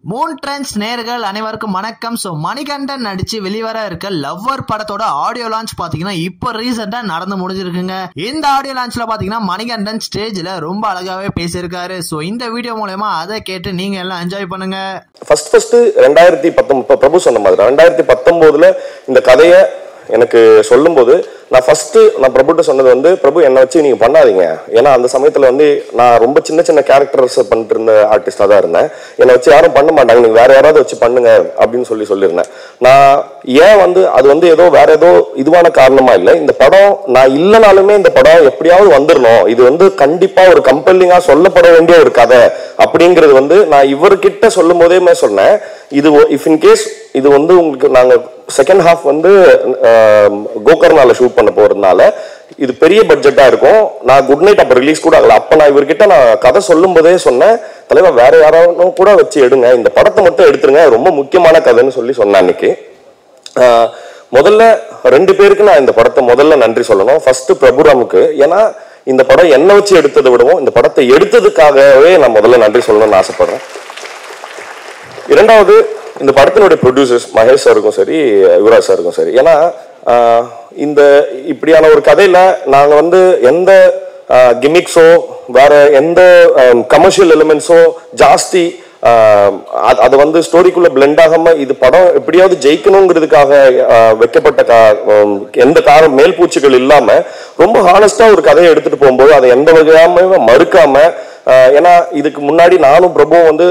Moon trends நேயர்கள் அனைவருக்கும் வணக்கம். ஸோ மணிகண்டன் நடிச்சு வெளிவர இருக்க லவ்வர் படத்தோட ஆடியோ லான்ச் பாத்தீங்கன்னா இப்போ ரீசெண்டா நடந்து முடிஞ்சிருக்குங்க. இந்த ஆடியோ லான்ச்ல பாத்தீங்கன்னா மணிகண்டன் ஸ்டேஜ்ல ரொம்ப அழகாவே பேசியிருக்காரு. ஸோ இந்த வீடியோ மூலமா அதை கேட்டு நீங்க எல்லாம் என்ஜாய் பண்ணுங்க. ஃபர்ஸ்ட் 2019 பிரபு சொன்ன மாதிரி 2019 இந்த கதையை எனக்கு சொல்லும்போது நான் பிரபுட்ட சொன்னது வந்து, பிரபு என்னை வச்சு நீங்க பண்ணாதீங்க. ஏன்னா அந்த சமயத்துல வந்து நான் ரொம்ப சின்ன சின்ன கேரக்டர்ஸ் பண்ணிட்டு இருந்த ஆர்டிஸ்டா தான் இருந்தேன். என்னை வச்சு யாரும் பண்ண மாட்டாங்க, நீங்க வேற யாராவது வச்சு பண்ணுங்க அப்படின்னு சொல்லியிருந்தேன். நான் ஏன் வந்து அது வந்து ஏதோ வேற ஏதோ இதுவான காரணமா இல்லை. இந்த படம் நான் இல்லைனாலுமே இந்த படம் எப்படியாவது வந்துடணும், இது வந்து கண்டிப்பா ஒரு கம்பெல்லிங்கா சொல்லப்பட வேண்டிய ஒரு கதை அப்படிங்கிறது வந்து நான் இவர்கிட்ட சொல்லும் போதே சொன்னேன். இது இஃப் இன் கேஸ் இது வந்து உங்களுக்கு நாங்க செகண்ட் ஹாஃப் வந்து கோகர்னால ஷூட் பண்ண போறதுனால இது பெரிய பட்ஜெட்டா இருக்கும். நான் குட் நைட் அப்ப ரிலீஸ் கூட ஆகல. அப்ப நான் இவர்கிட்ட நான் கதை சொல்லும் போதே சொன்னேன், தலைவா வேற யாரும் கூட வச்சு எடுங்க, இந்த படத்தை மட்டும் எடுத்துருங்க, ரொம்ப முக்கியமான கதைன்னு சொன்னேன். அன்னைக்கு முதல்ல 2 பேருக்கு நான் இந்த படத்தை முதல்ல நன்றி சொல்லணும். ஃபர்ஸ்ட் பிரபுராமுக்கு, ஏன்னா இந்த படம் என்ன வச்சு எடுத்ததை விடவும் இந்த படத்தை எடுத்ததுக்காகவே நான் முதல்ல நன்றி சொல்லணும்னு ஆசைப்படுறேன். இரண்டாவது, இந்த படத்தினுடைய ப்ரொடியூசர்ஸ் மகேஷ் சாருக்கும் சரி, யுவராஜ் சாருக்கும் சரி. ஏன்னா இந்த இப்படியான ஒரு கதையில நாங்க வந்து எந்த கிமிக்ஸோ வேற எந்த கமர்ஷியல் எலிமெண்ட்ஸோ ஜாஸ்தி அது வந்து ஸ்டோரிக்குள்ள பிளெண்ட் ஆகாம இது படம் எப்படியாவது ஜெயிக்கணுங்கிறதுக்காக வைக்கப்பட்ட எந்த மேல் பூச்சிகள் இல்லாம ரொம்ப ஹானஸ்டா ஒரு கதையை எடுத்துட்டு போகும்போது அதை எந்த வகையாம மறுக்காம, ஏன்னா இதுக்கு முன்னாடி நானும் பிரபுவும் வந்து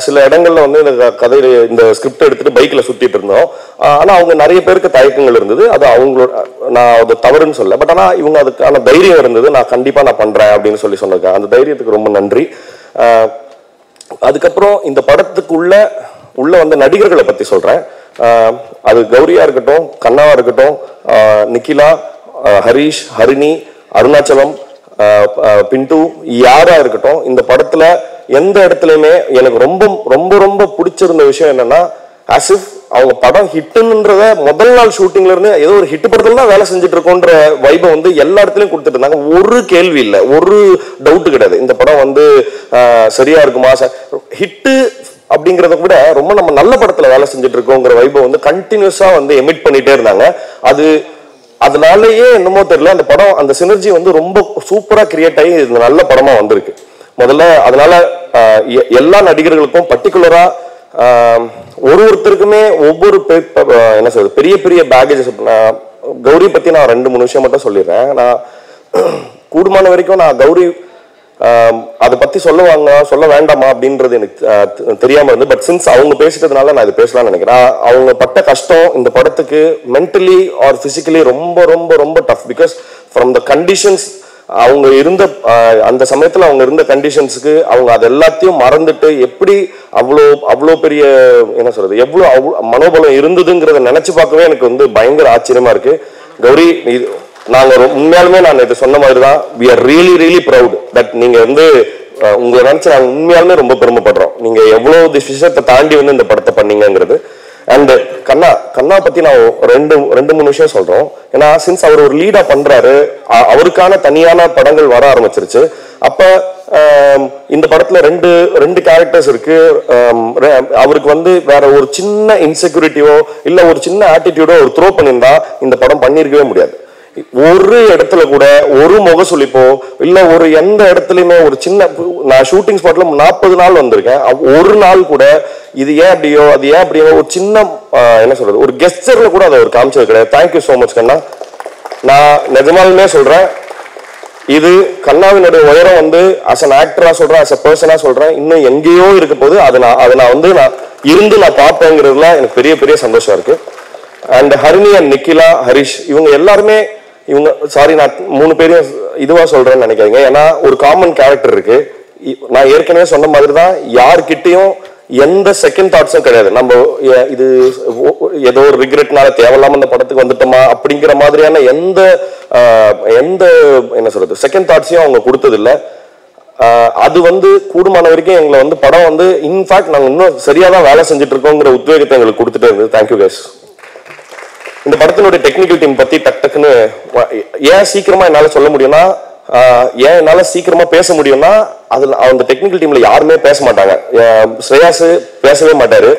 சில இடங்கள்ல வந்து இந்த கதையில இந்த ஸ்கிரிப்ட் எடுத்துட்டு பைக்ல சுத்திட்டு இருந்தோம். ஆனா அவங்க நிறைய பேருக்கு தயக்கங்கள் இருந்தது. அது அவங்களோட, நான் அது தவறுன்னு சொல்ல, பட் ஆனா இவங்க அதுக்கான தைரியம் இருந்தது. நான் கண்டிப்பா நான் பண்றேன் அப்படின்னு சொன்னாங்க. அந்த தைரியத்துக்கு ரொம்ப நன்றி. அதுக்கப்புறம் இந்த படத்துக்கு உள்ள வந்து நடிகர்களை பத்தி சொல்றேன். அது கௌரியா இருக்கட்டும், கண்ணாவா இருக்கட்டும், நிக்கிலா, ஹரிஷ், ஹரிணி, அருணாச்சலம், பிண்டு, யாரா இருக்கட்டும், இந்த படத்துல எந்த இடத்துலயுமே எனக்கு ரொம்ப ரொம்ப ரொம்ப பிடிச்சிருந்த விஷயம் என்னன்னா, as if அவங்க படம் ஹிட்டுன்றத முதல் நாள் ஷூட்டிங்ல இருந்து ஏதோ ஒரு ஹிட் படத்துல தான் வேலை செஞ்சுட்டு இருக்கோன்ற வைபை வந்து எல்லா இடத்துலயும் கொடுத்துட்டு இருந்தாங்க. ஒரு கேள்வி இல்லை, ஒரு டவுட் கிடையாது. இந்த படம் வந்து சரியா இருக்குமா, ஹிட்டு அப்படிங்கறத விட ரொம்ப நம்ம நல்ல படத்துல வேலை செஞ்சுட்டு இருக்கோங்கிற வைபை வந்து கண்டினியூஸா வந்து எமிட் பண்ணிட்டே இருந்தாங்க. அதனாலேயே என்னமோ தெரியல, அந்த படம் அந்த சினர்ஜி வந்து ரொம்ப சூப்பரா கிரியேட் ஆகி இது நல்ல படமா வந்திருக்கு. முதல்ல அதனால எல்லா நடிகர்களுக்கும் பர்டிகுலரா ஒருத்தருக்குமே ஒவ்வொரு என்ன சொல்றது பெரிய பெரிய பேக்கேஜஸ். கௌரி பத்தி நான் 2-3 விஷயம் மட்டும் சொல்லிடுறேன். நான் கூடுமான வரைக்கும் நான் கௌரி அதை பத்தி சொல்ல வேண்டாமா அப்படின்றது எனக்கு தெரியாம இருந்து, பட் சின்ஸ் அவங்க பேசிட்டதுனால நான் இது பேசலாம்னு நினைக்கிறேன். அவங்க பட்ட கஷ்டம் இந்த படத்துக்கு மென்டலி ஆர் பிசிக்கலி ரொம்ப ரொம்ப ரொம்ப tough. Because from the conditions அவங்க இருந்த அந்த சமயத்துல அவங்க இருந்த கண்டிஷன்ஸுக்கு அவங்க அது எல்லாத்தையும் மறந்துட்டு எப்படி அவ்வளோ பெரிய என்ன சொல்றது எவ்வளவு மனோபலம் இருந்ததுங்கிறத நினைச்சு பார்க்கவே எனக்கு வந்து பயங்கர ஆச்சரியமா இருக்கு. கௌரி, நாங்க உண்மையாலுமே நான் இது சொன்ன மாதிரி தான், we are really really proud that நீங்க வந்து உங்களை நினைச்சு நாங்க உண்மையாலுமே ரொம்ப பெருமைப்படுறோம். நீங்க எவ்வளவு விஷயத்தை தாண்டி வந்து இந்த படத்தை பண்ணீங்கிறது. அண்ட் கண்ணா பத்தி நான் 2-3 விஷயம் சொல்றோம். ஏன்னா சின்ஸ் அவர் ஒரு லீடா பண்றாரு, அவருக்கான தனியான படங்கள் வர ஆரம்பிச்சிருச்சு. அப்ப இந்த படத்துல ரெண்டு கேரக்டர்ஸ் இருக்கு. அவருக்கு வந்து வேற ஒரு சின்ன இன்செக்யூரிட்டியோ இல்ல ஒரு சின்ன ஆட்டிடியூடோ ஒரு த்ரோ பண்ணியிருந்தா இந்த படம் பண்ணிருக்கவே முடியாது. ஒரு இடத்துல கூட ஒரு முகசுளிப்போ இல்ல ஒரு எந்த இடத்துலயுமே ஒரு சின்ன, நான் ஷூட்டிங் ஸ்பாட்ல 40 நாள் வந்திருக்கேன், ஒரு நாள் கூட இது ஏன் அப்படியோ அது ஏன் அப்படியோ ஒரு சின்ன என்ன சொல்றது ஒரு கெஸ்டர்ல கூட அதை ஒரு காமிச்சது கிடையாது. தேங்க்யூ சோ மச் கண்ணா. நான் நிஜமாலுமே சொல்றேன், இது கண்ணாவினுடைய உயரம் வந்து அஸ் அன் ஆக்டரா சொல்றேன், அஸ் அ பர்சனா சொல்றேன், இன்னும் எங்கேயோ இருக்க போது அதை நான் வந்து நான் பார்ப்பேங்கிறதுல எனக்கு பெரிய பெரிய சந்தோஷம் இருக்கு. அண்ட் ஹரிணி அண்ட் நிக்கிலா, ஹரிஷ், இவங்க எல்லாருமே சாரி நான் 3 பேரையும் இதுவா சொல்றேன்னு நினைக்காதீங்க. ஏன்னா ஒரு காமன் கேரக்டர் இருக்கு. நான் ஏற்கனவே சொன்ன மாதிரி தான், யார்கிட்டையும் எந்த செகண்ட் தாட்ஸும் கிடையாது. நம்ம இது ஏதோ ஒரு ரிக்ரெட்னால தேவையில்லாம இந்த படத்துக்கு வந்துட்டோமா அப்படிங்கிற மாதிரியான எந்த என்ன சொல்றது செகண்ட் தாட்ஸையும் அவங்க கொடுத்தது இல்லை. அது வந்து கூடுமான வரைக்கும் எங்களை வந்து படம் வந்து இன்ஃபேக்ட் நாங்கள் இன்னும் சரியா தான் வேலை செஞ்சுட்டு இருக்கோங்கிற உத்வேகத்தை எங்களுக்கு கொடுத்துட்டே இருந்தது. Thank you guys. இந்த படத்தினுடைய டெக்னிக்கல் டீம் பத்தி டக்குன்னு ஏன் சீக்கிரமா என்னால சொல்ல முடியும்னா, ஏன் என்னால சீக்கிரமா பேச முடியும்னா அதுல அந்த டெக்னிக்கல் டீம்ல யாருமே பேச மாட்டாங்க. ஸ்ரேயாஸ் பேசவே மாட்டாரு.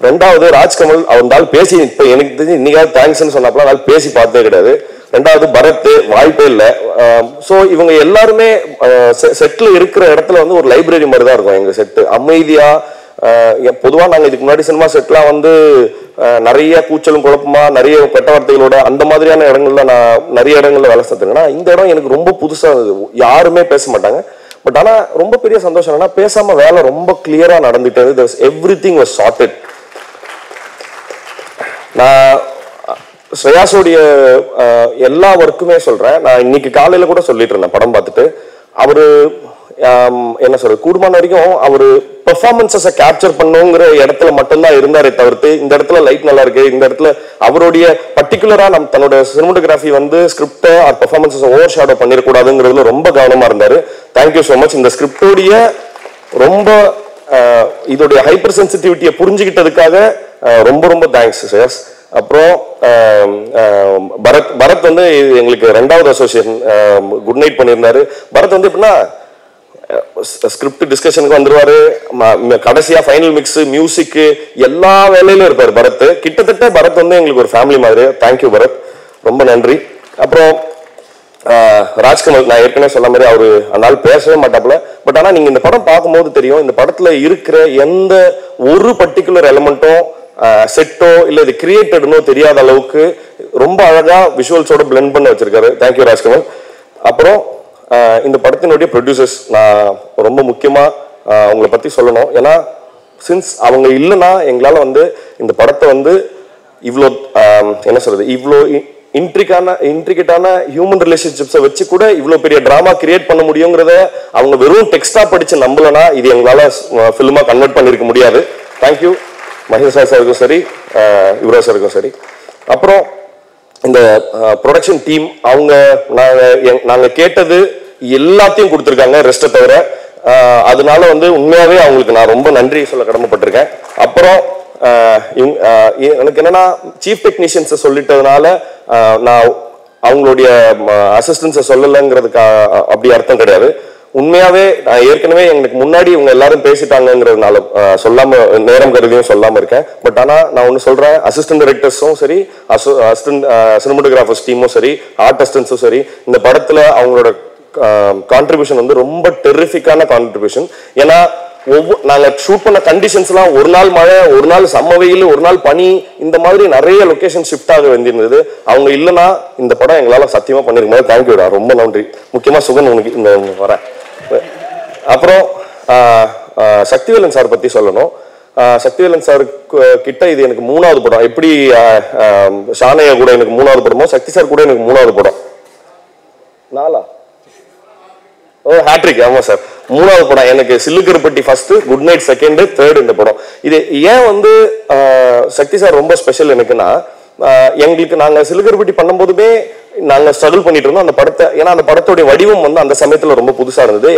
ரெண்டாவது ராஜ்கமல் அவனால் பேசி இப்போ எனக்கு தெரிஞ்சு இன்னைக்காவது தேங்க்ஸ்ன்னு சொன்னாப்பெல்லாம் அதனால பேசி பார்த்ததே கிடையாது. ரெண்டாவது பரத் வாய்ப்பே இல்லை. ஸோ இவங்க எல்லாருமே செட்டில் இருக்கிற இடத்துல வந்து ஒரு லைப்ரரி மாதிரி தான் இருக்கும் எங்க செட்டு. அமைதியா பொதுவாக நாங்கள் இதுக்கு முன்னாடி சினிமா செட்லாம் வந்து நிறைய கூச்சலும் குழப்பமா நிறைய கெட்ட வார்த்தைகளோட அந்த மாதிரியான இடங்கள்ல நான் நிறைய இடங்கள்ல வேலை செஞ்சுருக்கேன்னா இந்த இடம் எனக்கு ரொம்ப புதுசா இருந்தது. யாருமே பேச மாட்டாங்க. பட் ஆனால் ரொம்ப பெரிய சந்தோஷம் என்னன்னா பேசாம வேலை ரொம்ப கிளியரா நடந்துட்டு எவ்ரிதிங் வாஸ் சார்ட்டட். நான் ஸ்ரேயாஸோடைய எல்லா ஒர்க்குமே சொல்றேன். நான் இன்னைக்கு காலையில கூட சொல்லிட்டு இருந்தேன் படம் பார்த்துட்டு. அவரு என்ன சொல்றது கூடுமான வரைக்கும் அவரு பெர்ஃபார்மன்ஸை கேப்சர் பண்ணுங்கிற இடத்துல மட்டும்தான் இருந்தாரே தவிர்த்து இந்த இடத்துல லைட் நல்லா இருக்கு இந்த இடத்துல அவருடைய பர்டிகுலரா நம்ம தன்னோட சினிமோட்டோகிராஃபி வந்து ஸ்கிரிப்டை ஆர் பெர்ஃபார்மன்ஸை ஓவர் ஷேடோ பண்ணிடக்கூடாதுங்கிறதுல ரொம்ப கவனமா இருந்தாரு. Thank you so much. இந்த ஸ்கிரிப்டோடைய ரொம்ப இதோடைய ஹைப்பர் சென்சிட்டிவிட்டியை புரிஞ்சுக்கிட்டதுக்காக ரொம்ப ரொம்ப தேங்க்ஸ் ஸ்ரேயாஸ். அப்புறம் பரத் வந்து எங்களுக்கு 2வது அசோசியேஷன் குட் நைட் பண்ணியிருந்தாரு. பரத் வந்து எப்படின்னா ஸ்கிரிப்ட் டிஸ்கஷனுக்கு வந்துருவாரு. கடைசியா ஃபைனல் மிக்ஸ் மியூசிக் எல்லா வேலையிலும் இருப்பாரு பரத். கிட்டத்தட்ட பரத் வந்து எங்களுக்கு ஒரு ஃபேமிலி மாதிரி. தேங்க்யூ பரத், ரொம்ப நன்றி. அப்புறம் ராஜ்கமல் நான் ஏற்கனவே சொன்ன மாதிரி அவரு அதனால பேசவே மாட்டாப்புல. பட் ஆனா நீங்க இந்த படம் பார்க்கும்போது தெரியும் இந்த படத்துல இருக்கிற எந்த ஒரு பர்டிகுலர் எலிமெண்ட்டும் செட்டோ இல்ல இது கிரியேட்டட்னோ தெரியாத அளவுக்கு ரொம்ப அழகா விஷுவல்ஸோட பிளெண்ட் பண்ண வச்சிருக்காரு. தேங்க்யூ ராஜ்கமல். அப்புறம் இந்த படத்தினுடைய ப்ரொடியூசர்ஸ் நான் ரொம்ப முக்கியமா அவங்களை பத்தி சொல்லணும். ஏன்னா சின்ஸ் அவங்க இல்லைன்னா எங்களால வந்து இந்த படத்தை வந்து இவ்வளோ என்ன சொல்றது இவ்வளோ இன்ட்ரிகேட்டான ஹியூமன் ரிலேஷன்ஷிப்ஸை வச்சு கூட இவ்வளோ பெரிய டிராமா கிரியேட் பண்ண முடியுங்கிறத அவங்க வெறும் டெக்ஸ்டா படிச்சு நம்பலனா இது எங்களால ஃபிலிமா கன்வெர்ட் பண்ணிருக்க முடியாது. தேங்க்யூ மகேஷ் சாருக்கும் சரி யுவராஜ் சாருக்கும் சரி. அப்புறம் இந்த ப்ரொடக்ஷன் டீம் அவங்க நாங்க கேட்டது எல்லாத்தையும் கொடுத்துருக்காங்க ரெஸ்ட்டை தவிர. அதனால வந்து உண்மையாவே அவங்களுக்கு நான் ரொம்ப நன்றி சொல்ல கடமைப்பட்டிருக்கேன். அப்புறம் எனக்கு என்னன்னா சீஃப் டெக்னீஷியன்ஸை சொல்லிட்டதுனால நான் அவங்களுடைய அசிஸ்டன்ஸை சொல்லலைங்கிறதுக்கு அப்படி அர்த்தம் கிடையாது. உண்மையாவே நான் ஏற்கனவே எங்களுக்கு முன்னாடி இவங்க எல்லாரும் பேசிட்டாங்கிறதுனால சொல்லாம நேரம் கருதியும் சொல்லாம இருக்கேன். பட் ஆனா நான் ஒண்ணு சொல்றேன், அசிஸ்டன்ட் டைரக்டர்ஸும் சரி அசிஸ்டன்ட் சினிமோட்டோகிராஃபர்ஸ் டீமும் சரி ஆர்டிஸ்டன்ஸும் சரி இந்த படத்துல அவங்களோட கான்ட்ரிபியூஷன் வந்து ரொம்ப டெரிஃபிக்கான கான்ட்ரிபியூஷன். ஏன்னா நாங்க ஷூட் பண்ண கண்டிஷன்ஸ் எல்லாம் ஒரு நாள் மழை ஒரு நாள் செம்ம வெயில் ஒரு நாள் பனி இந்த மாதிரி நிறைய லொகேஷன் ஷிஃப்ட் ஆக வேண்டியிருந்தது. அவங்க இல்லைன்னா இந்த படம் எங்களால சத்தியமா பண்ணிருக்க மாதிரி. தேங்க்யூடா, ரொம்ப நன்றி. முக்கியமா சுகன் உனக்கு இந்த வரேன். அப்புறம் சக்திவேலன் சார் பத்தி சொல்லணும். சக்திவேலன் சார் கிட்ட இது எனக்கு 3வது படம். எப்படி ஷானையா கூட எனக்கு 3வது படமோ சக்தி சார் கூட எனக்கு 3வது படம். 4 ஹேட்ரிக். ஆமா சார், 3வது படம் எனக்கு. Sillukaruppatti first, Good Night second, third இந்த படம். இது ஏன் வந்து சக்தி சார் ரொம்ப ஸ்பெஷல் எனக்குன்னா எங்களுக்கு நாங்க சில்லுக்கருப்பட்டி பண்ணும்போதுமே நாங்க ஸ்ட்ரகிள் பண்ணிட்டு இருந்தோம் அந்த படத்தை. ஏன்னா அந்த படத்தோடைய வடிவம் வந்து அந்த சமயத்துல ரொம்ப புதுசா இருந்தது.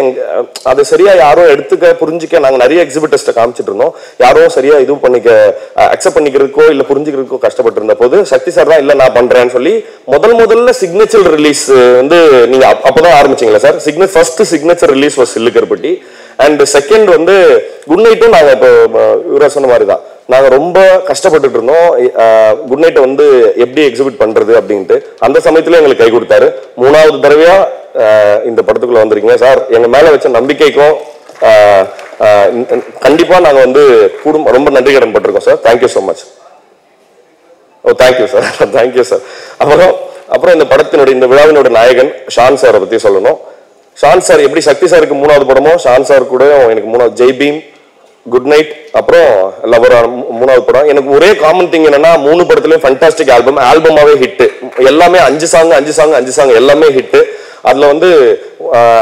அது சரியா யாரும் எடுத்துக்க புரிஞ்சுக்க நாங்க நிறைய எக்ஸிபிட்டர்ஸ்ட காமிச்சிட்டு இருந்தோம். யாரும் சரியா இது பண்ணிக்க அக்செப்ட் பண்ணிக்கிறதுக்கோ இல்ல புரிஞ்சுக்கிறதுக்கோ கஷ்டப்பட்டு இருந்த போது சக்தி சார் தான் இல்ல நான் பண்றேன்னு சொல்லி முதல்ல சிக்னேச்சர் ரிலீஸ் வந்து நீங்க அப்பதான் ஆரம்பிச்சீங்களா sir? First signature release was Sillukaruppatti. And second வந்து குட் நைட்டும் நாங்க இப்போ இவரை சொன்ன மாதிரி தான் நாங்க ரொம்ப கஷ்டப்பட்டுட்டு இருந்தோம் குட் நைட்டை வந்து எப்படி எக்ஸிபிட் பண்றது அப்படின்ட்டு. அந்த சமயத்துல எங்களுக்கு கை கொடுத்தாரு. 3வது தடவையா இந்த படத்துக்குள்ள வந்திருக்கீங்க சார். எங்க மேல வச்ச நம்பிக்கைக்கும் கண்டிப்பா நாங்க வந்து ரொம்ப நன்றி கடன் பட்டிருக்கோம் sir. Thank you so much. Thank you sir, thank you sir. அப்புறம் இந்த படத்தினுடைய இந்த விழாவினோட நாயகன் ஷான் சாரை பத்தி சொல்லணும். ஷான் சார் எப்படி சக்தி சாருக்கு 3வது படமோ ஷான் சார் கூட எனக்கு 3வது ஜெய்பீம், குட் நைட், அப்புறம் லவர் 3வது படம். எனக்கு ஒரே காமன் திங் என்னன்னா 3 படத்துலயும் ஃபண்டாஸ்டிக் ஆல்பமாவே ஹிட். எல்லாமே 5 சாங் எல்லாமே ஹிட். அதுல வந்து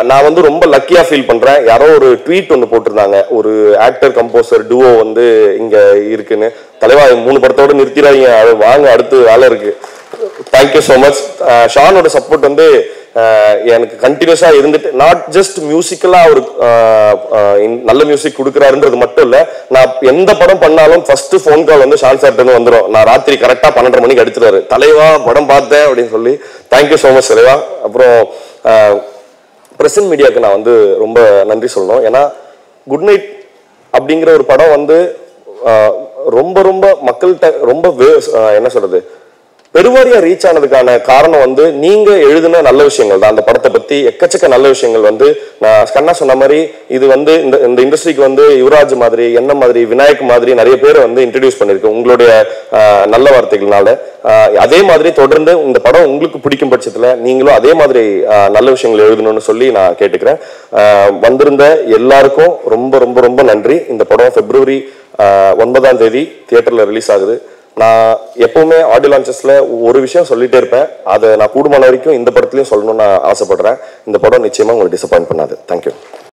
நான் வந்து ரொம்ப லக்கியா ஃபீல் பண்றேன். யாரோ ஒரு ட்வீட் ஒன்று போட்டிருந்தாங்க, ஒரு ஆக்டர் கம்போசர் டுவோ வந்து இங்க இருக்குன்னு. தலைவா 3 படத்தோட நிறுத்திடாதீங்க, அது வாங்க அடுத்து வேலை இருக்கு. Thank you so much. ஷானோட சப்போர்ட் வந்து எனக்கு கண்டினியூஸா இருந்துட்டு நாட் ஜஸ்ட் மியூசிக்கலா ஒரு நல்ல மியூசிக் கொடுக்குறாருன்றது மட்டும் இல்ல, நான் எந்த படம் பண்ணாலும் ஃபர்ஸ்ட் ஃபோன் கால் வந்து ஷான் சார்ட்டு வந்துடும். நான் ராத்திரி கரெக்டா 12:30 மணிக்கு அடிச்சிருவாரு, தலைவா படம் பார்த்தேன் அப்படின்னு சொல்லி. தேங்க்யூ ஸோ மச் தலைவா. அப்புறம் பிரசன்ட் மீடியாவுக்கு நான் வந்து ரொம்ப நன்றி சொல்லணும். ஏன்னா குட் நைட் அப்படிங்கிற ஒரு படம் வந்து ரொம்ப ரொம்ப மக்கள்கிட்ட ரொம்ப என்ன சொல்றது பெருவாரியா ரீச் ஆனதுக்கான காரணம் வந்து நீங்க எழுதின நல்ல விஷயங்கள் தான். அந்த படத்தை பத்தி எக்கச்சக்க நல்ல விஷயங்கள் வந்து நான் கண்ணா சொன்ன மாதிரி இது வந்து இந்த இண்டஸ்ட்ரிக்கு வந்து யுவராஜ் மாதிரி என்ன மாதிரி விநாயக் மாதிரி நிறைய பேர் வந்து இன்ட்ரடியூஸ் பண்ணிருக்கு உங்களுடைய நல்ல வார்த்தைகள்னால. அதே மாதிரி தொடர்ந்து இந்த படம் உங்களுக்கு பிடிக்கும் பட்சத்துல நீங்களும் அதே மாதிரி நல்ல விஷயங்கள் எழுதணும்னு சொல்லி நான் கேட்டுக்கிறேன். வந்திருந்த எல்லாருக்கும் ரொம்ப ரொம்ப ரொம்ப நன்றி. இந்த படம் February 9 தியேட்டர்ல ரிலீஸ் ஆகுது. நான் எப்பவுமே ஆடியோ லான்ச்சஸ்ல ஒரு விஷயம் சொல்லிட்டே இருப்பேன். அதை நான் கூடுமான வரைக்கும் இந்த படத்துலயும் சொல்லணும்னு நான் ஆசைப்படுறேன். இந்த படம் நிச்சயமா உங்களுக்கு டிசப்பாயிண்ட் பண்ணாது. தேங்க்யூ.